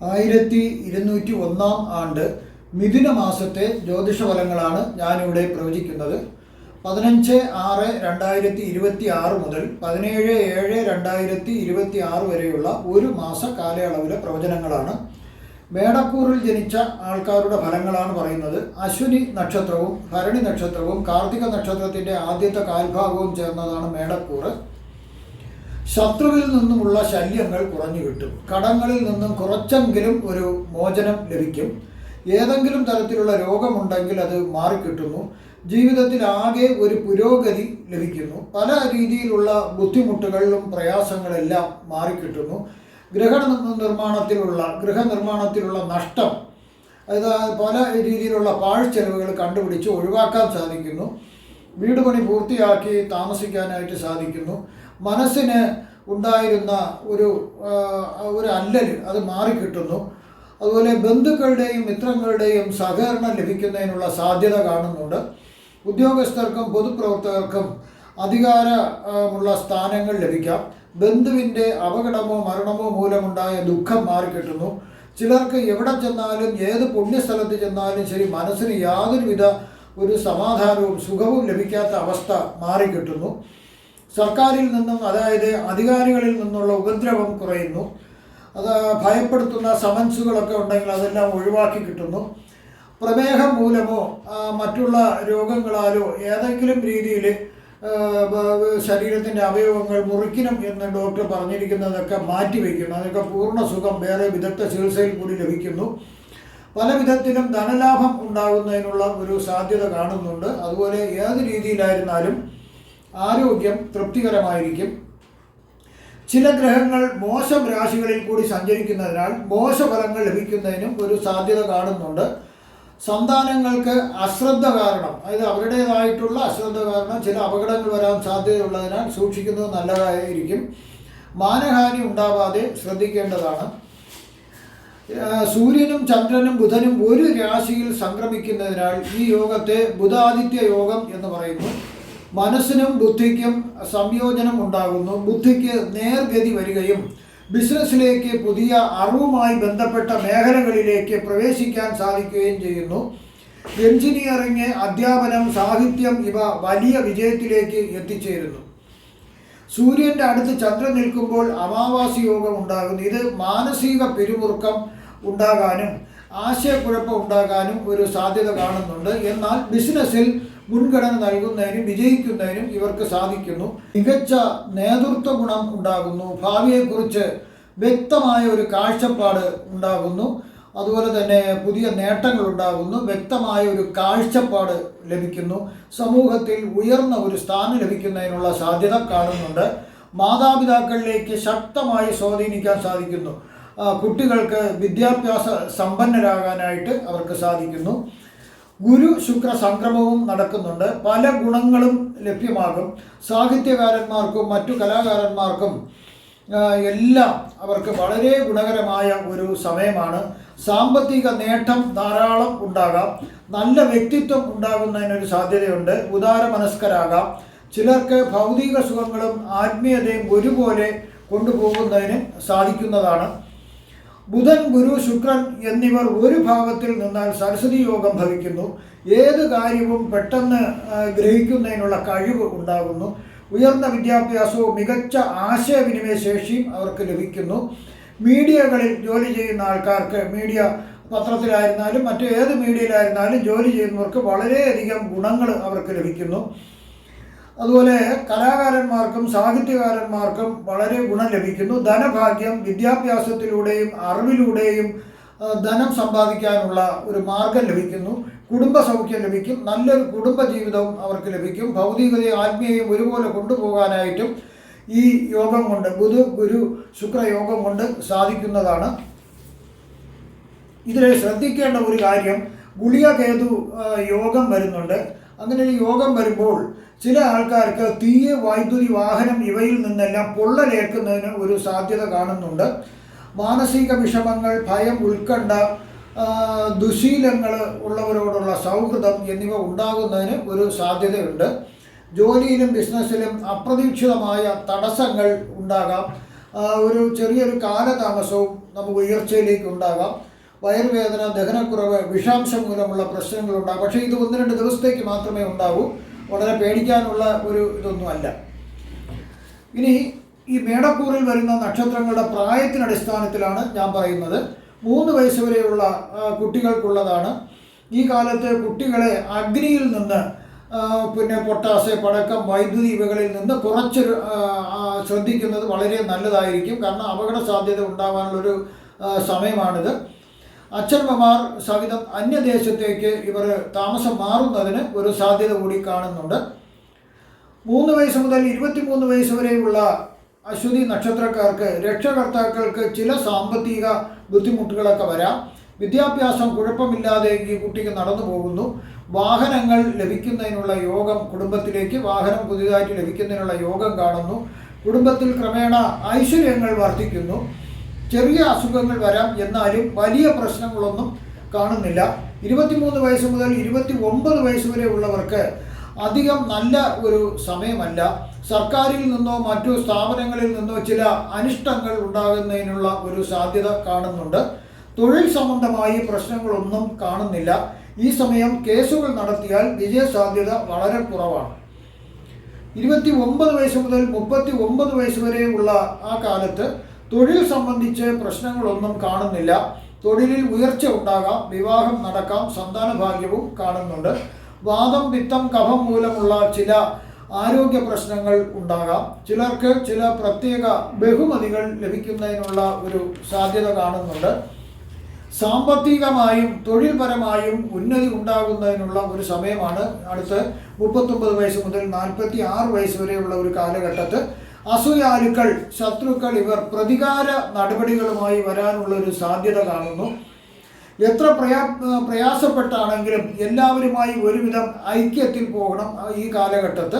1201 ആണ്ട് മിഥുന മാസത്തെ ജ്യോതിഷഫലങ്ങളാണ് ഞാനിവിടെ പ്രവചിക്കുന്നത്. 15/6/2026 മുതൽ 17/7/2026 വരെയുള്ള ഒരു മാസ കാലയളവിലെ പ്രവചനങ്ങളാണ്. മേടക്കൂറിൽ ജനിച്ച ആൾക്കാരുടെ ഫലങ്ങളാണ് പറയുന്നത്. അശ്വിനി നക്ഷത്രവും ഭരണി നക്ഷത്രവും കാർത്തിക നക്ഷത്രത്തിൻ്റെ ആദ്യത്തെ കാൽഭാഗവും ചേർന്നതാണ് മേടക്കൂറ്. ശത്രുവിൽ നിന്നുമുള്ള ശല്യങ്ങൾ കുറഞ്ഞു കിട്ടും. കടങ്ങളിൽ നിന്നും കുറച്ചെങ്കിലും ഒരു മോചനം ലഭിക്കും. ഏതെങ്കിലും തരത്തിലുള്ള രോഗമുണ്ടെങ്കിൽ അത് മാറിക്കിട്ടുന്നു. ജീവിതത്തിൽ ആകെ ഒരു പുരോഗതി ലഭിക്കുന്നു. പല രീതിയിലുള്ള ബുദ്ധിമുട്ടുകളിലും പ്രയാസങ്ങളെല്ലാം മാറിക്കിട്ടുന്നു. ഗൃഹനിർമ്മാണത്തിലുള്ള നഷ്ടം, അതായത് പല രീതിയിലുള്ള പാഴ്ചെലവുകൾ കണ്ടുപിടിച്ച് ഒഴിവാക്കാൻ സാധിക്കുന്നു. വീട് പണി പൂർത്തിയാക്കി താമസിക്കാനായിട്ട് സാധിക്കുന്നു. മനസ്സിന് ഉണ്ടായിരുന്ന ഒരു അല്ലൽ അത് മാറിക്കിട്ടുന്നു. അതുപോലെ ബന്ധുക്കളുടെയും മിത്രങ്ങളുടെയും സഹകരണം ലഭിക്കുന്നതിനുള്ള സാധ്യത കാണുന്നുണ്ട്. ഉദ്യോഗസ്ഥർക്കും പൊതുപ്രവർത്തകർക്കും അധികാരമുള്ള സ്ഥാനങ്ങൾ ലഭിക്കാം. ബന്ധുവിൻ്റെ അപകടമോ മരണമോ മൂലമുണ്ടായ ദുഃഖം മാറിക്കിട്ടുന്നു. ചിലർക്ക് എവിടെ ചെന്നാലും ഏത് പുണ്യസ്ഥലത്ത് ചെന്നാലും ശരി മനസ്സിന് യാതൊരുവിധ ഒരു സമാധാനവും സുഖവും ലഭിക്കാത്ത അവസ്ഥ മാറിക്കിട്ടുന്നു. സർക്കാരിൽ നിന്നും, അതായത് അധികാരികളിൽ നിന്നുള്ള ഉപദ്രവം കുറയുന്നു. അത് ഭയപ്പെടുത്തുന്ന സമൻസുകളൊക്കെ ഉണ്ടെങ്കിൽ അതെല്ലാം ഒഴിവാക്കി കിട്ടുന്നു. പ്രമേഹം മൂലമോ മറ്റുള്ള രോഗങ്ങളാലോ ഏതെങ്കിലും രീതിയിൽ ശരീരത്തിൻ്റെ അവയവങ്ങൾ മുറിക്കണം എന്ന് ഡോക്ടർ പറഞ്ഞിരിക്കുന്നതൊക്കെ മാറ്റിവെക്കുന്നു. അതൊക്കെ പൂർണ്ണ സുഖം വേറെ വിദഗ്ധ ചികിത്സയിൽ കൂടി ലഭിക്കുന്നു. പല വിധത്തിലും ധനലാഭം ഉണ്ടാകുന്നതിനുള്ള ഒരു സാധ്യത കാണുന്നുണ്ട്. അതുപോലെ ഏത് രീതിയിലായിരുന്നാലും ആരോഗ്യം തൃപ്തികരമായിരിക്കും. ചില ഗ്രഹങ്ങൾ മോശം രാശികളിൽ കൂടി സഞ്ചരിക്കുന്നതിനാൽ മോശഫലങ്ങൾ ലഭിക്കുന്നതിനും ഒരു സാധ്യത കാണുന്നുണ്ട്. സന്താനങ്ങൾക്ക് അശ്രദ്ധ കാരണം, അതായത് അവരുടേതായിട്ടുള്ള അശ്രദ്ധ കാരണം ചില അപകടങ്ങൾ വരാൻ സാധ്യതയുള്ളതിനാൽ സൂക്ഷിക്കുന്നത് നല്ലതായിരിക്കും. മാനഹാനി ഉണ്ടാവാതെ ശ്രദ്ധിക്കേണ്ടതാണ്. സൂര്യനും ചന്ദ്രനും ബുധനും ഒരു രാശിയിൽ സംക്രമിക്കുന്നതിനാൽ ഈ യോഗത്തെ ബുധാദിത്യ യോഗം എന്ന് പറയുന്നു. മനസ്സിനും ബുദ്ധിക്കും സംയോജനം ഉണ്ടാകുന്നു. ബുദ്ധിക്ക് നേർഗതി വരികയും ബിസിനസ്സിലേക്ക് പുതിയ അറിവുമായി ബന്ധപ്പെട്ട മേഖലകളിലേക്ക് പ്രവേശിക്കാൻ സാധിക്കുകയും ചെയ്യുന്നു. എഞ്ചിനീയറിംഗ്, അധ്യാപനം, സാഹിത്യം ഇവ വലിയ വിജയത്തിലേക്ക് എത്തിച്ചേരുന്നു. സൂര്യൻ്റെ അടുത്ത് ചന്ദ്രൻ നിൽക്കുമ്പോൾ അമാവാസി യോഗം ഉണ്ടാകുന്നു. ഇത് മാനസിക പിരിമുറുക്കം ഉണ്ടാകാനും ആശയക്കുഴപ്പം ഉണ്ടാകാനും ഒരു സാധ്യത കാണുന്നുണ്ട്. എന്നാൽ ബിസിനസ്സിൽ മുൻഗണന നൽകുന്നതിനും വിജയിക്കുന്നതിനും ഇവർക്ക് സാധിക്കുന്നു. മികച്ച നേതൃത്വ ഗുണം ഉണ്ടാകുന്നു. ഭാവിയെക്കുറിച്ച് വ്യക്തമായ ഒരു കാഴ്ചപ്പാട് ഉണ്ടാകുന്നു. അതുപോലെ തന്നെ പുതിയ നേട്ടങ്ങൾ ഉണ്ടാകുന്നു. വ്യക്തമായ ഒരു കാഴ്ചപ്പാട് ലഭിക്കുന്നു. സമൂഹത്തിൽ ഉയർന്ന ഒരു സ്ഥാനം ലഭിക്കുന്നതിനുള്ള സാധ്യത കാണുന്നുണ്ട്. മാതാപിതാക്കളിലേക്ക് ശക്തമായി സ്വാധീനിക്കാൻ സാധിക്കുന്നു. കുട്ടികൾക്ക് വിദ്യാഭ്യാസ സമ്പന്നരാകാനായിട്ട് അവർക്ക് സാധിക്കുന്നു. ഗുരു ശുക്ര സംക്രമവും നടക്കുന്നുണ്ട്. പല ഗുണങ്ങളും ലഭ്യമാകും. സാഹിത്യകാരന്മാർക്കും മറ്റു കലാകാരന്മാർക്കും എല്ലാം അവർക്ക് വളരെ ഗുണകരമായ ഒരു സമയമാണ്. സാമ്പത്തിക നേട്ടം ധാരാളം ഉണ്ടാകാം. നല്ല വ്യക്തിത്വം ഉണ്ടാകുന്നതിനൊരു സാധ്യതയുണ്ട്. ഉദാരമനസ്കരാകാം. ചിലർക്ക് ഭൗതിക സുഖങ്ങളും ആത്മീയതയും ഒരുപോലെ കൊണ്ടുപോകുന്നതിന് സാധിക്കുന്നതാണ്. ബുധൻ, ഗുരു, ശുക്രൻ എന്നിവർ ഒരു ഭാവത്തിൽ നിന്നാൽ സരസ്വതി യോഗം ഭവിക്കുന്നു. ഏത് കാര്യവും പെട്ടെന്ന് ഗ്രഹിക്കുന്നതിനുള്ള കഴിവ് ഉണ്ടാകുന്നു. ഉയർന്ന വിദ്യാഭ്യാസവും മികച്ച ആശയവിനിമയ ശേഷിയും അവർക്ക് ലഭിക്കുന്നു. മീഡിയകളിൽ ജോലി ചെയ്യുന്ന ആൾക്കാർക്ക്, മീഡിയ പത്രത്തിലായിരുന്നാലും മറ്റേത് മീഡിയയിലായിരുന്നാലും ജോലി ചെയ്യുന്നവർക്ക് വളരെയധികം ഗുണങ്ങൾ അവർക്ക് ലഭിക്കുന്നു. അതുപോലെ കലാകാരന്മാർക്കും സാഹിത്യകാരന്മാർക്കും വളരെ ഗുണം ലഭിക്കുന്നു. ധനഭാഗ്യം, വിദ്യാഭ്യാസത്തിലൂടെയും അറിവിലൂടെയും ധനം സമ്പാദിക്കാനുള്ള ഒരു മാർഗം ലഭിക്കുന്നു. കുടുംബ സൗഖ്യം ലഭിക്കും. നല്ലൊരു കുടുംബ ജീവിതവും അവർക്ക് ലഭിക്കും. ഭൗതികതയും ആത്മീയയും ഒരുപോലെ കൊണ്ടുപോകാനായിട്ടും ഈ യോഗം കൊണ്ട്, ബുധ ഗുരു ശുക്ര യോഗം കൊണ്ട് സാധിക്കുന്നതാണ്. ഇതിൽ ശ്രദ്ധിക്കേണ്ട ഒരു കാര്യം, ഗുളിക കേതു യോഗം വരുന്നുണ്ട്. അങ്ങനെ ഒരു യോഗം വരുമ്പോൾ ചില ആൾക്കാർക്ക് തീയ, വൈദ്യുതി, വാഹനം ഇവയിൽ നിന്നെല്ലാം പൊള്ളലേൽക്കുന്നതിന് ഒരു സാധ്യത കാണുന്നുണ്ട്. മാനസിക വിഷമങ്ങൾ, ഭയം, ഉത്കണ്ഠ, ദുശീലങ്ങൾ ഉള്ളവരോടുള്ള സൗഹൃദം എന്നിവ ഉണ്ടാകുന്നതിന് ഒരു സാധ്യതയുണ്ട്. ജോലിയിലും ബിസിനസ്സിലും അപ്രതീക്ഷിതമായ തടസ്സങ്ങൾ ഉണ്ടാകാം. ഒരു ചെറിയൊരു കാലതാമസവും നമുക്ക് ഉയർച്ചയിലേക്ക് ഉണ്ടാകാം. വയറുവേദന, ദഹനക്കുറവ്, വിഷാംശം മൂലമുള്ള പ്രശ്നങ്ങളുണ്ടാകും. പക്ഷേ ഇത് 1-2 ദിവസത്തേക്ക് മാത്രമേ ഉണ്ടാകൂ. വളരെ പേടിക്കാനുള്ള ഒരു ഇതൊന്നുമല്ല. ഇനി ഈ മേടക്കൂറിൽ വരുന്ന നക്ഷത്രങ്ങളുടെ പ്രായത്തിനടിസ്ഥാനത്തിലാണ് ഞാൻ പറയുന്നത്. 3 വയസ്സ് വരെയുള്ള കുട്ടികൾക്കുള്ളതാണ്. ഈ കാലത്ത് കുട്ടികളെ അഗ്നിയിൽ നിന്ന് പൊട്ടാസ്, പടക്കം, വൈദ്യുതി ഇവകളിൽ നിന്ന് കുറച്ച് ശ്രദ്ധിക്കുന്നത് വളരെ നല്ലതായിരിക്കും. കാരണം അപകട സാധ്യത ഉണ്ടാകാനുള്ളൊരു സമയമാണിത്. അച്ഛനമ്മമാർ സഹിതം അന്യദേശത്തേക്ക് ഇവർ താമസം മാറുന്നതിന് ഒരു സാധ്യത കൂടി കാണുന്നുണ്ട്. 3 വയസ്സ് മുതൽ 23 വയസ്സ് വരെയുള്ള അശ്വതി നക്ഷത്രക്കാർക്ക്, രക്ഷകർത്താക്കൾക്ക് ചില സാമ്പത്തിക ബുദ്ധിമുട്ടുകളൊക്കെ വരാം. വിദ്യാഭ്യാസം കുഴപ്പമില്ലാതെ ഈ കുട്ടിക്ക് നടന്നു പോകുന്നു. വാഹനങ്ങൾ ലഭിക്കുന്നതിനുള്ള യോഗം, കുടുംബത്തിലേക്ക് വാഹനം പുതിയതായിട്ട് ലഭിക്കുന്നതിനുള്ള യോഗം കാണുന്നു. കുടുംബത്തിൽ ക്രമേണ ഐശ്വര്യങ്ങൾ വർദ്ധിക്കുന്നു. ചെറിയ അസുഖങ്ങൾ വരാം, എന്നാലും വലിയ പ്രശ്നങ്ങളൊന്നും കാണുന്നില്ല. 23 വയസ്സ് മുതൽ 29 വയസ്സ് വരെ ഉള്ളവർക്ക് അധികം നല്ല ഒരു സമയമല്ല. സർക്കാരിൽ നിന്നോ മറ്റു സ്ഥാപനങ്ങളിൽ നിന്നോ ചില അനിഷ്ടങ്ങൾ ഉണ്ടാകുന്നതിനുള്ള ഒരു സാധ്യത കാണുന്നുണ്ട്. തൊഴിൽ സംബന്ധമായി പ്രശ്നങ്ങളൊന്നും കാണുന്നില്ല. ഈ സമയം കേസുകൾ നടത്തിയാൽ വിജയസാധ്യത വളരെ കുറവാണ്. 29 വയസ്സ് മുതൽ 39 വയസ്സ് വരെയുള്ള ആ കാലത്ത് തൊഴിൽ സംബന്ധിച്ച് പ്രശ്നങ്ങളൊന്നും കാണുന്നില്ല. തൊഴിലിൽ ഉയർച്ച ഉണ്ടാകാം, വിവാഹം നടക്കാം, സന്താന ഭാഗ്യവും കാണുന്നുണ്ട്. വാദം, പിത്തം, കഫം മൂലമുള്ള ചില ആരോഗ്യ പ്രശ്നങ്ങൾ ഉണ്ടാകാം. ചിലർക്ക് ചില പ്രത്യേക ബഹുമതികൾ ലഭിക്കുന്നതിനുള്ള ഒരു സാധ്യത കാണുന്നുണ്ട്. സാമ്പത്തികമായും തൊഴിൽപരമായും ഉന്നതി ഉണ്ടാകുന്നതിനുള്ള ഒരു സമയമാണ് അടുത്ത് 39 വയസ്സ് മുതൽ 46 വയസ്സ് വരെയുള്ള ഒരു കാലഘട്ടത്ത്. അസൂയാലുക്കൾ, ശത്രുക്കൾ ഇവർ പ്രതികാര നടപടികളുമായി വരാനുള്ള ഒരു സാധ്യത കാണുന്നു. എത്ര പ്രയാസപ്പെട്ടാണെങ്കിലും എല്ലാവരുമായി ഒരുവിധം ഐക്യത്തിൽ പോകണം. ഈ കാലഘട്ടത്ത്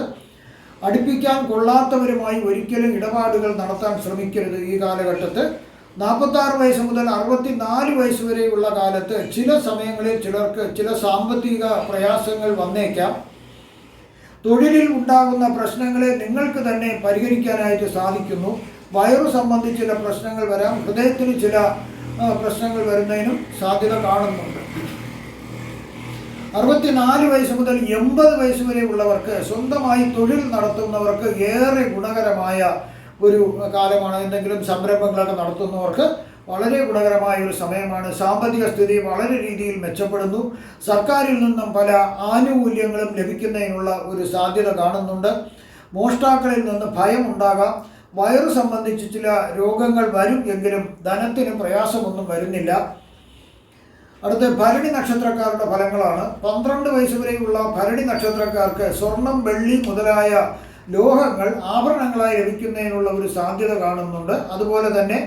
അടുപ്പിക്കാൻ കൊള്ളാത്തവരുമായി ഒരിക്കലും ഇടപാടുകൾ നടത്താൻ ശ്രമിക്കരുത്. ഈ കാലഘട്ടത്ത് 46 വയസ്സ് മുതൽ 64 വയസ്സ് വരെയുള്ള കാലത്ത് ചില സമയങ്ങളിൽ ചിലർക്ക് ചില സാമ്പത്തിക പ്രയാസങ്ങൾ വന്നേക്കാം. തൊഴിലിൽ ഉണ്ടാകുന്ന പ്രശ്നങ്ങളെ നിങ്ങൾക്ക് തന്നെ പരിഹരിക്കാനായിട്ട് സാധിക്കുന്നു. വയറു സംബന്ധിച്ച് ചില പ്രശ്നങ്ങൾ വരാം. ഹൃദയത്തിന് ചില പ്രശ്നങ്ങൾ വരുന്നതിനും സാധ്യത കാണുന്നുണ്ട്. 64 വയസ്സ് മുതൽ 80 വയസ്സ് വരെ ഉള്ളവർക്ക്, സ്വന്തമായി തൊഴിൽ നടത്തുന്നവർക്ക് ഏറെ ഗുണകരമായ ഒരു കാലമാണ്. എന്തെങ്കിലും സംരംഭങ്ങളൊക്കെ നടത്തുന്നവർക്ക് വളരെ ഗുണകരമായ ഒരു സമയമാണ്. സാമ്പത്തിക സ്ഥിതി വളരെ രീതിയിൽ മെച്ചപ്പെടുന്നു. സർക്കാരിൽ നിന്നും പല ആനുകൂല്യങ്ങളും ലഭിക്കുന്നതിനുള്ള ഒരു സാധ്യത കാണുന്നുണ്ട്. മോഷ്ടാക്കളിൽ നിന്ന് ഭയം ഉണ്ടാകാം. വയറു സംബന്ധിച്ച് ചില രോഗങ്ങൾ വരും, എങ്കിലും ധനത്തിന് പ്രയാസമൊന്നും വരുന്നില്ല. അടുത്ത ഭരണി നക്ഷത്രക്കാരുടെ ഫലങ്ങളാണ്. 12 വയസ്സ് വരെയുള്ള ഭരണി നക്ഷത്രക്കാർക്ക് സ്വർണം, വെള്ളി മുതലായ ലോഹങ്ങൾ ആഭരണങ്ങളായി ലഭിക്കുന്നതിനുള്ള ഒരു സാധ്യത കാണുന്നുണ്ട്. അതുപോലെ തന്നെ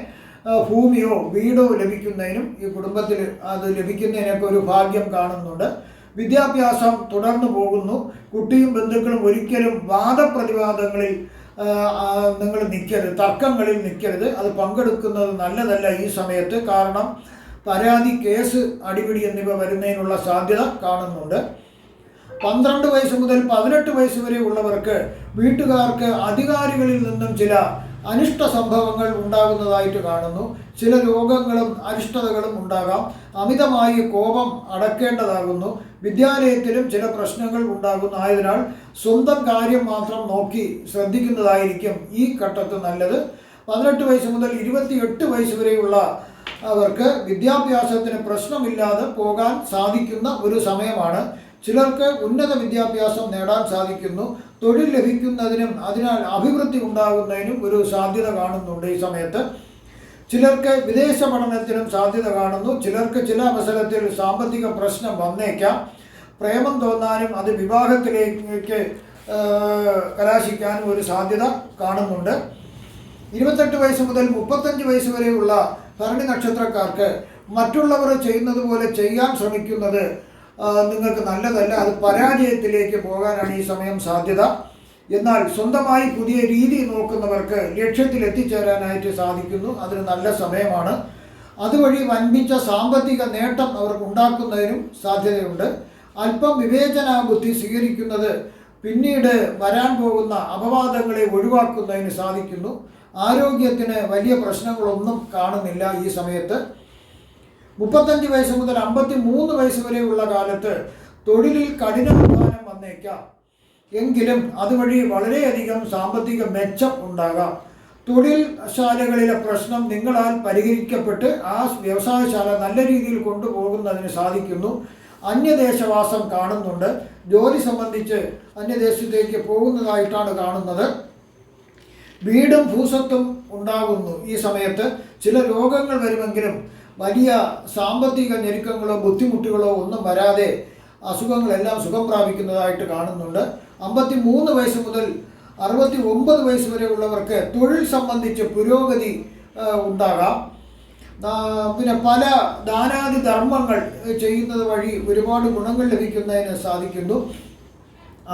ഭൂമിയോ വീടോ ലഭിക്കുന്നതിനും ഈ കുടുംബത്തിൽ അത് ലഭിക്കുന്നതിനൊക്കെ ഒരു ഭാഗ്യം കാണുന്നുണ്ട്. വിദ്യാഭ്യാസം തുടർന്നു പോകുന്നു. കുട്ടിയും ബന്ധുക്കളും ഒരിക്കലും വാദപ്രതിവാദങ്ങളിൽ നിങ്ങൾ നിൽക്കരുത്, തർക്കങ്ങളിൽ നിൽക്കരുത്. അത് പങ്കെടുക്കുന്നത് നല്ലതല്ല ഈ സമയത്ത്. കാരണം പരാതി, കേസ്, അടിപിടി എന്നിവ വരുന്നതിനുള്ള സാധ്യത കാണുന്നുണ്ട്. 12 വയസ്സ് മുതൽ 18 വയസ്സ് വരെ ഉള്ളവർക്ക് വീട്ടുകാർക്ക് അധികാരികളിൽ നിന്നും ചില അനിഷ്ട സംഭവങ്ങൾ ഉണ്ടാകുന്നതായിട്ട് കാണുന്നു. ചില രോഗങ്ങളും അരിഷ്ടതകളും ഉണ്ടാകാം. അമിതമായി കോപം അടക്കേണ്ടതാകുന്നു. വിദ്യാലയത്തിലും ചില പ്രശ്നങ്ങൾ ഉണ്ടാകുന്നു. ആയതിനാൽ സ്വന്തം കാര്യം മാത്രം നോക്കി ശ്രദ്ധിക്കുന്നതായിരിക്കും ഈ ഘട്ടത്തിൽ നല്ലത്. 18 വയസ്സ് മുതൽ 28 വയസ്സ് വരെയുള്ള അവർക്ക് വിദ്യാഭ്യാസത്തിന് പ്രശ്നമില്ലാതെ പോകാൻ സാധിക്കുന്ന ഒരു സമയമാണ്. ചിലർക്ക് ഉന്നത വിദ്യാഭ്യാസം നേടാൻ സാധിക്കുന്നു. തൊഴിൽ ലഭിക്കുന്നതിനും അതിനാൽ അഭിവൃദ്ധി ഉണ്ടാകുന്നതിനും ഒരു സാധ്യത കാണുന്നുണ്ട് ഈ സമയത്ത്. ചിലർക്ക് വിദേശ പഠനത്തിനും സാധ്യത കാണുന്നു. ചിലർക്ക് ചില അവസരത്തിൽ സാമ്പത്തിക പ്രശ്നം വന്നേക്കാം. പ്രേമം തോന്നാനും അത് വിവാഹത്തിലേക്ക് കലാശിക്കാനും ഒരു സാധ്യത കാണുന്നുണ്ട്. 28 വയസ്സ് മുതൽ 35 വയസ്സ് വരെയുള്ള ഭരണി നക്ഷത്രക്കാർക്ക് മറ്റുള്ളവർ ചെയ്യുന്നത് പോലെ ചെയ്യാൻ ശ്രമിക്കുന്നത് നിങ്ങൾക്ക് നല്ലതല്ല. അത് പരാജയത്തിലേക്ക് പോകാനാണ് ഈ സമയം സാധ്യത. എന്നാൽ സ്വന്തമായി പുതിയ രീതി നോക്കുന്നവർക്ക് ലക്ഷ്യത്തിൽ എത്തിച്ചേരാനായിട്ട് സാധിക്കുന്നു. അതിന് നല്ല സമയമാണ്. അതുവഴി വൻപിച്ച സാമ്പത്തിക നേട്ടം അവർക്ക് ഉണ്ടാക്കുന്നതിനും സാധ്യതയുണ്ട്. അല്പം വിവേചന ബുദ്ധി സ്വീകരിക്കുന്നത് പിന്നീട് വരാൻ പോകുന്ന അപവാദങ്ങളെ ഒഴിവാക്കുന്നതിന് സാധിക്കുന്നു. ആരോഗ്യത്തിന് വലിയ പ്രശ്നങ്ങളൊന്നും കാണുന്നില്ല ഈ സമയത്ത്. 35 വയസ്സ് മുതൽ 53 വയസ്സ് വരെയുള്ള കാലത്ത് തൊഴിലിൽ കഠിനാധ്വാനം വന്നേക്കാം. എങ്കിലും അതുവഴി വളരെയധികം സാമ്പത്തിക മെച്ചം ഉണ്ടാകാം. തൊഴിൽ ശാലകളിലെ പ്രശ്നം നിങ്ങളാൽ പരിഹരിക്കപ്പെട്ട് ആ വ്യവസായശാല നല്ല രീതിയിൽ കൊണ്ടുപോകുന്നതിന് സാധിക്കുന്നു. അന്യദേശവാസം കാണുന്നുണ്ട്. ജോലി സംബന്ധിച്ച് അന്യദേശത്തേക്ക് പോകുന്നതായിട്ടാണ് കാണുന്നത്. വീടും ഭൂസ്വത്തും ഉണ്ടാകുന്നു. ഈ സമയത്ത് ചില രോഗങ്ങൾ വരുമെങ്കിലും വലിയ സാമ്പത്തിക ഞെരുക്കങ്ങളോ ബുദ്ധിമുട്ടുകളോ ഒന്നും വരാതെ അസുഖങ്ങളെല്ലാം സുഖം പ്രാപിക്കുന്നതായിട്ട് കാണുന്നുണ്ട്. 53 വയസ്സ് മുതൽ 69 വയസ്സ് വരെ ഉള്ളവർക്ക് തൊഴിൽ സംബന്ധിച്ച് പുരോഗതി ഉണ്ടാകാം. പിന്നെ പല ദാനാദി ധർമ്മങ്ങൾ ചെയ്യുന്നത് വഴി ഒരുപാട് ഗുണങ്ങൾ ലഭിക്കുന്നതിന് സാധിക്കുന്നു.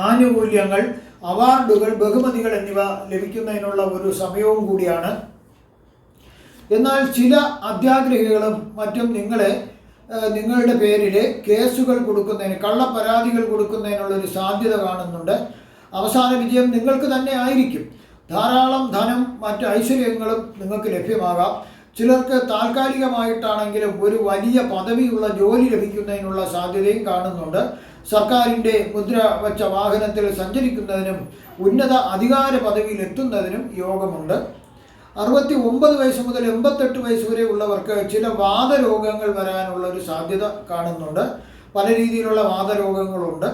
ആനുകൂല്യങ്ങൾ, അവാർഡുകൾ, ബഹുമതികൾ എന്നിവ ലഭിക്കുന്നതിനുള്ള ഒരു സമയവും കൂടിയാണ്. എന്നാൽ ചില അത്യാഗ്രഹികളും മറ്റും നിങ്ങളുടെ പേരിൽ കേസുകൾ കൊടുക്കുന്നതിന്, കള്ളപ്പരാതികൾ കൊടുക്കുന്നതിനുള്ളൊരു സാധ്യത കാണുന്നുണ്ട്. അവസാന വിജയം നിങ്ങൾക്ക് തന്നെ ആയിരിക്കും. ധാരാളം ധനം, മറ്റ് ഐശ്വര്യങ്ങളും നിങ്ങൾക്ക് ലഭ്യമാകാം. ചിലർക്ക് താൽക്കാലികമായിട്ടാണെങ്കിലും ഒരു വലിയ പദവിയുള്ള ജോലി ലഭിക്കുന്നതിനുള്ള സാധ്യതയും കാണുന്നുണ്ട്. സർക്കാരിൻ്റെ മുദ്ര വച്ച വാഹനത്തിൽ സഞ്ചരിക്കുന്നതിനും ഉന്നത അധികാര പദവിയിൽ എത്തുന്നതിനും യോഗമുണ്ട്. 69 വയസ്സ് മുതൽ 88 വയസ്സ് വരെ ഉള്ളവർക്ക് ചില വാതരോഗങ്ങൾ വരാനുള്ള ഒരു സാധ്യത കാണുന്നുണ്ട്. പല രീതിയിലുള്ള വാതരോഗങ്ങളുണ്ട്.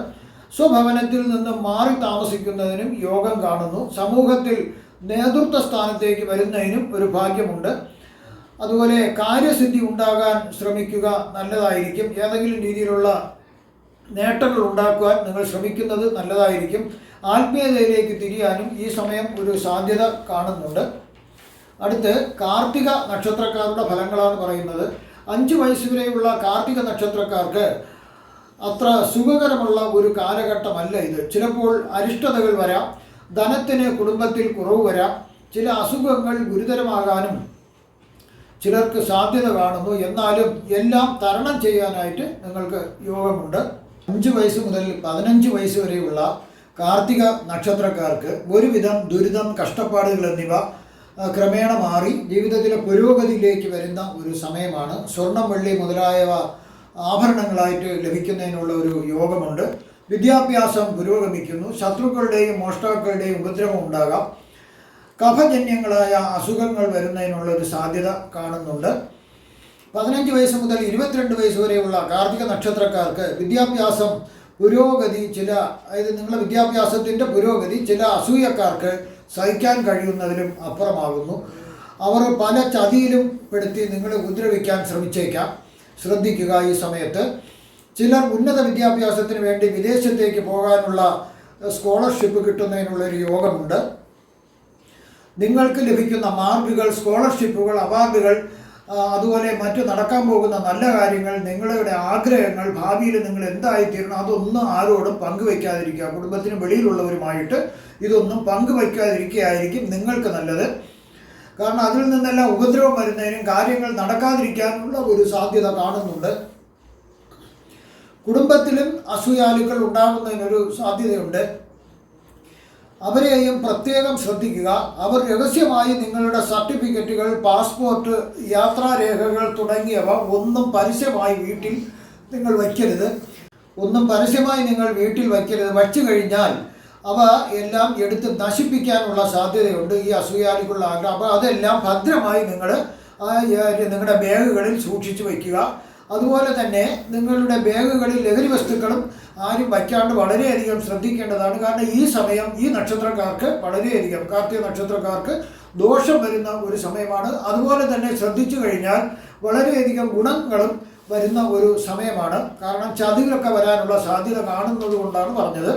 സ്വഭവനത്തിൽ നിന്ന് മാറി താമസിക്കുന്നതിനും യോഗം കാണുന്നു. സമൂഹത്തിൽ നേതൃത്വ സ്ഥാനത്തേക്ക് വരുന്നതിനും ഒരു ഭാഗ്യമുണ്ട്. അതുപോലെ കാര്യസിദ്ധി ഉണ്ടാകാൻ ശ്രമിക്കുക, നല്ലതായിരിക്കും. ഏതെങ്കിലും രീതിയിലുള്ള നേട്ടങ്ങൾ ഉണ്ടാക്കുവാൻ നിങ്ങൾ ശ്രമിക്കുന്നത് നല്ലതായിരിക്കും. ആത്മീയതയിലേക്ക് തിരിയാനും ഈ സമയം ഒരു സാധ്യത കാണുന്നുണ്ട്. അടുത്ത് കാർത്തിക നക്ഷത്രക്കാരുടെ ഫലങ്ങളാണ് പറയുന്നത്. 5 വയസ്സ് വരെയുള്ള കാർത്തിക നക്ഷത്രക്കാർക്ക് അത്ര സുഖകരമുള്ള ഒരു കാലഘട്ടമല്ല ഇത്. ചിലപ്പോൾ അരിഷ്ടതകൾ വരാം. ധനത്തിന് കുടുംബത്തിൽ കുറവ് വരാം. ചില അസുഖങ്ങൾ ഗുരുതരമാകാനും ചിലർക്ക് സാധ്യത കാണുന്നു. എന്നാലും എല്ലാം തരണം ചെയ്യാനായിട്ട് നിങ്ങൾക്ക് യോഗമുണ്ട്. 5 വയസ്സ് മുതൽ 15 വയസ്സ് വരെയുള്ള കാർത്തിക നക്ഷത്രക്കാർക്ക് ഒരുവിധം ദുരിതം, കഷ്ടപ്പാടുകൾ എന്നിവ ക്രമേണ മാറി ജീവിതത്തിലെ പുരോഗതിയിലേക്ക് വരുന്ന ഒരു സമയമാണ്. സ്വർണം, വെള്ളി മുതലായവ ആഭരണങ്ങളായിട്ട് ലഭിക്കുന്നതിനുള്ള ഒരു യോഗമുണ്ട്. വിദ്യാഭ്യാസം പുരോഗമിക്കുന്നു. ശത്രുക്കളുടെയും മോഷ്ടാക്കളുടെയും ഉപദ്രവം ഉണ്ടാകാം. കഫജന്യങ്ങളായ അസുഖങ്ങൾ വരുന്നതിനുള്ള ഒരു സാധ്യത കാണുന്നുണ്ട്. 15 വയസ്സ് മുതൽ 22 വയസ്സ് വരെയുള്ള കാർത്തിക നക്ഷത്രക്കാർക്ക് വിദ്യാഭ്യാസം പുരോഗതി, അതായത് നിങ്ങളുടെ വിദ്യാഭ്യാസത്തിൻ്റെ പുരോഗതി ചില അസൂയക്കാർക്ക് സഹിക്കാൻ കഴിയുന്നതിലും അപ്പുറമാകുന്നു. അവർ പല ചതിയിലും പെടുത്തി നിങ്ങളെ ഉപദ്രവിക്കാൻ ശ്രമിച്ചേക്കാം. ശ്രദ്ധിക്കുക ഈ സമയത്ത്. ചിലർ ഉന്നത വിദ്യാഭ്യാസത്തിന് വേണ്ടി വിദേശത്തേക്ക് പോകാനുള്ള സ്കോളർഷിപ്പ് കിട്ടുന്നതിനുള്ളൊരു യോഗമുണ്ട്. നിങ്ങൾക്ക് ലഭിക്കുന്ന മാർക്കുകൾ, സ്കോളർഷിപ്പുകൾ, അവാർഡുകൾ, അതുപോലെ മറ്റു നടക്കാൻ പോകുന്ന നല്ല കാര്യങ്ങൾ, നിങ്ങളുടെ ആഗ്രഹങ്ങൾ, ഭാവിയിൽ നിങ്ങൾ എന്തായിത്തീരണം, അതൊന്നും ആരോടും പങ്കുവയ്ക്കാതിരിക്കുക. കുടുംബത്തിന് വെളിയിലുള്ളവരുമായിട്ട് ഇതൊന്നും പങ്കുവയ്ക്കാതിരിക്കുകയായിരിക്കും നിങ്ങൾക്ക് നല്ലത്. കാരണം അതിൽ നിന്നെല്ലാം ഉപദ്രവം വരുന്നതിനും കാര്യങ്ങൾ നടക്കാതിരിക്കാനുള്ള ഒരു സാധ്യത കാണുന്നുണ്ട്. കുടുംബത്തിലും അസൂയാലുക്കൾ ഉണ്ടാകുന്നതിനൊരു സാധ്യതയുണ്ട്. അവരെയും പ്രത്യേകം ശ്രദ്ധിക്കുക. അവർ രഹസ്യമായി നിങ്ങളുടെ സർട്ടിഫിക്കറ്റുകൾ, പാസ്പോർട്ട്, യാത്രാരേഖകൾ തുടങ്ങിയവ ഒന്നും പരസ്യമായി വീട്ടിൽ നിങ്ങൾ വയ്ക്കരുത്. വച്ചു കഴിഞ്ഞാൽ അവ എല്ലാം എടുത്ത് നശിപ്പിക്കാനുള്ള സാധ്യതയുണ്ട് ഈ അസൂയാലുക്കളുടെ ആഗ്രഹം. അപ്പോൾ അതെല്ലാം ഭദ്രമായി നിങ്ങളുടെ ബാഗുകളിൽ സൂക്ഷിച്ചു വയ്ക്കുക. അതുപോലെ തന്നെ നിങ്ങളുടെ ബാഗുകളിൽ ലഹരി വസ്തുക്കളും ആരും വയ്ക്കാണ്ട് വളരെയധികം ശ്രദ്ധിക്കേണ്ടതാണ്. കാരണം ഈ സമയം ഈ നക്ഷത്രക്കാർക്ക് വളരെയധികം, കാർത്തിക നക്ഷത്രക്കാർക്ക് ദോഷം വരുന്ന ഒരു സമയമാണ്. അതുപോലെ തന്നെ ശ്രദ്ധിച്ചു കഴിഞ്ഞാൽ വളരെയധികം ഗുണങ്ങളും വരുന്ന ഒരു സമയമാണ്. കാരണം ചതികളൊക്കെ വരാനുള്ള സാധ്യത കാണുന്നത് കൊണ്ടാണ് പറഞ്ഞത്.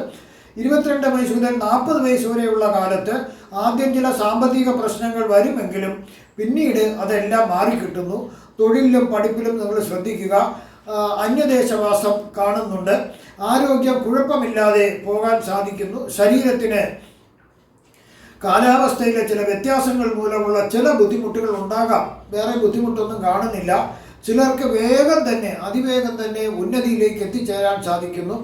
22 വയസ്സ് മുതൽ 40 വയസ്സ് വരെയുള്ള കാലത്ത് ആദ്യം ചില സാമ്പത്തിക പ്രശ്നങ്ങൾ വരുമെങ്കിലും പിന്നീട് അതെല്ലാം മാറിക്കിട്ടുന്നു. തൊഴിലിലും പഠിപ്പിലും നിങ്ങൾ ശ്രദ്ധിക്കുക. അന്യദേശവാസം കാണുന്നുണ്ട്. ആരോഗ്യം കുഴപ്പമില്ലാതെ പോകാൻ സാധിക്കുന്നു. ശരീരത്തിന് കാലാവസ്ഥയിലെ ചില വ്യത്യാസങ്ങൾ മൂലമുള്ള ചില ബുദ്ധിമുട്ടുകൾ ഉണ്ടാകാം. വേറെ ബുദ്ധിമുട്ടൊന്നും കാണുന്നില്ല. ചിലർക്ക് അതിവേഗം തന്നെ ഉന്നതിയിലേക്ക് എത്തിച്ചേരാൻ സാധിക്കുന്നു.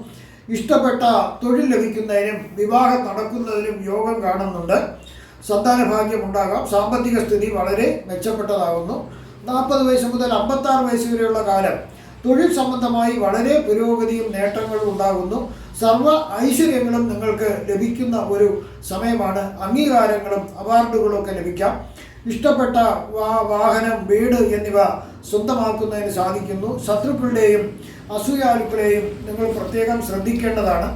ഇഷ്ടപ്പെട്ട തൊഴിൽ ലഭിക്കുന്നതിനും വിവാഹം നടക്കുന്നതിനും യോഗം കാണുന്നുണ്ട്. സന്താനഭാഗ്യം ഉണ്ടാകാം. സാമ്പത്തിക സ്ഥിതി വളരെ മെച്ചപ്പെട്ടതാകുന്നു. 40 വയസ്സ് മുതൽ 56 വയസ്സ് വരെയുള്ള കാലം തൊഴിൽ സംബന്ധമായി വളരെ പുരോഗതിയും നേട്ടങ്ങളും ഉണ്ടാകുന്നു. സർവ്വ ഐശ്വര്യങ്ങളും നിങ്ങൾക്ക് ലഭിക്കുന്ന ഒരു സമയമാണ്. അംഗീകാരങ്ങളും അവാർഡുകളും ഒക്കെ ലഭിക്കാം. ഇഷ്ടപ്പെട്ട വാഹനം, വീട് എന്നിവ സ്വന്തമാക്കുന്നതിന് സാധിക്കുന്നു. ശത്രുക്കളുടെയും അസൂയാലുക്കളെയും നിങ്ങൾ പ്രത്യേകം ശ്രദ്ധിക്കേണ്ടതാണ്.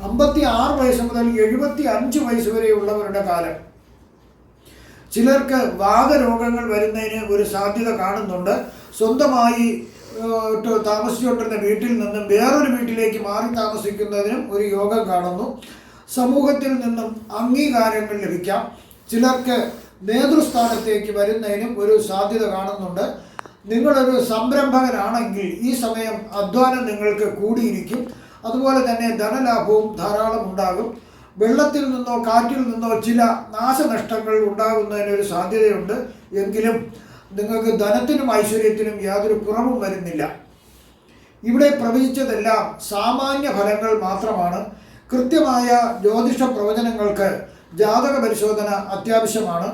56 വയസ്സ് മുതൽ 75 വയസ്സ് വരെയുള്ളവരുടെ കാലം ചിലർക്ക് വാതരോഗങ്ങൾ വരുന്നതിന് ഒരു സാധ്യത കാണുന്നുണ്ട്. സ്വന്തമായി താമസിച്ചുകൊണ്ടിരുന്ന വീട്ടിൽ നിന്നും വേറൊരു വീട്ടിലേക്ക് മാറി താമസിക്കുന്നതിനും ഒരു യോഗം കാണുന്നു. സമൂഹത്തിൽ നിന്നും അംഗീകാരങ്ങൾ ലഭിക്കാം. ചിലർക്ക് നേതൃസ്ഥാനത്തേക്ക് വരുന്നതിനും ഒരു സാധ്യത കാണുന്നുണ്ട്. നിങ്ങളൊരു സംരംഭകനാണെങ്കിൽ ഈ സമയം അധ്വാനം നിങ്ങൾക്ക് കൂടിയിരിക്കും. അതുപോലെ തന്നെ ധനലാഭവും ധാരാളം ഉണ്ടാകും. വെള്ളത്തിൽ നിന്നോ കാറ്റിൽ നിന്നോ ചില നാശനഷ്ടങ്ങൾ ഉണ്ടാകുന്നതിനൊരു സാധ്യതയുണ്ട്. എങ്കിലും നിങ്ങൾക്ക് ധനത്തിനും ഐശ്വര്യത്തിനും യാതൊരു കുറവും വരുന്നില്ല. ഇവിടെ പ്രവചിച്ചതെല്ലാം സാമാന്യ ഫലങ്ങൾ മാത്രമാണ്. കൃത്യമായ ജ്യോതിഷ പ്രവചനങ്ങൾക്ക് ജാതക പരിശോധന അത്യാവശ്യമാണ്.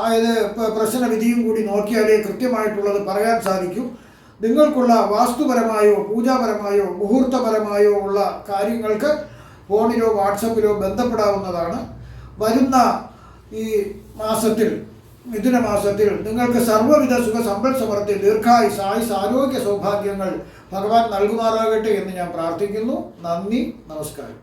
അതായത് പ്രശ്നവിധിയും കൂടി നോക്കിയാലേ കൃത്യമായിട്ടുള്ളത് പറയാൻ സാധിക്കൂ. നിങ്ങൾക്കുള്ള വാസ്തുപരമായോ പൂജാപരമായോ മുഹൂർത്തപരമായോ ഉള്ള കാര്യങ്ങൾക്ക് ഫോണിലോ വാട്സപ്പിലോ ബന്ധപ്പെടാവുന്നതാണ്. വരുന്ന ഈ മാസത്തിൽ, മിഥുന മാസത്തിൽ നിങ്ങൾക്ക് സർവ്വവിധ സുഖ സമ്പൽ സമൃദ്ധി, ദീർഘായുസ്, ആയുസ്, ആരോഗ്യ സൗഭാഗ്യങ്ങൾ ഭഗവാൻ നൽകുമാറാകട്ടെ എന്ന് ഞാൻ പ്രാർത്ഥിക്കുന്നു. നന്ദി, നമസ്കാരം.